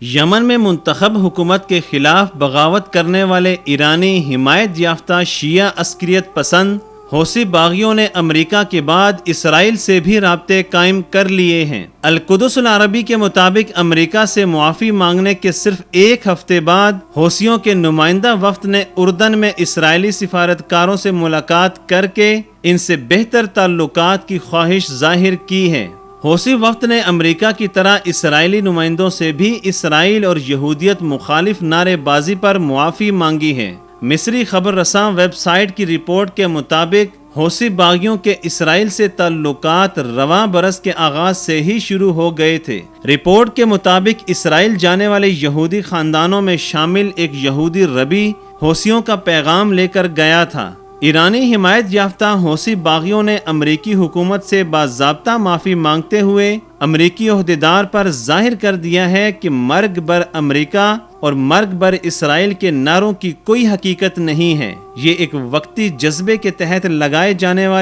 یمن میں منتخب حکومت کے خلاف بغاوت کرنے والے ایرانی حمایت یافتہ شیعہ عسکریت پسند حوثی باغیوں نے امریکہ کے بعد اسرائیل سے بھی رابطے قائم کر لیے ہیں۔ القدس العربی کے مطابق امریکہ سے معافی مانگنے کے صرف ایک ہفتے بعد حوثیوں کے نمائندہ وفد نے اردن میں اسرائیلی سفارتکاروں سے ملاقات کر کے ان سے بہتر تعلقات کی خواہش ظاہر کی ہے۔ حوثی وفد نے امریکہ کی طرح اسرائیلی نمائندوں سے بھی اسرائیل اور یہودیت مخالف نعرے بازی پر معافی مانگی ہے۔ مصری خبر رساں ویب سائٹ کی رپورٹ کے مطابق حوثی باغیوں کے اسرائیل سے تعلقات رواں برس کے آغاز سے ہی شروع ہو گئے تھے۔ رپورٹ کے مطابق اسرائیل جانے والے یہودی خاندانوں میں شامل ایک یہودی ربی حوثیوں کا پیغام لے کر گیا تھا۔ ایرانی حمایت یافتہ حوثی باغیوں نے امریکی حکومت سے باضابطہ معافی مانگتے ہوئے امریکی عہدیدار پر ظاہر کر دیا ہے کہ مرگ بر امریکہ اور مرگ بر اسرائیل کے نعروں کی کوئی حقیقت نہیں ہے، یہ ایک وقتی جذبے کے تحت لگائے جانے والے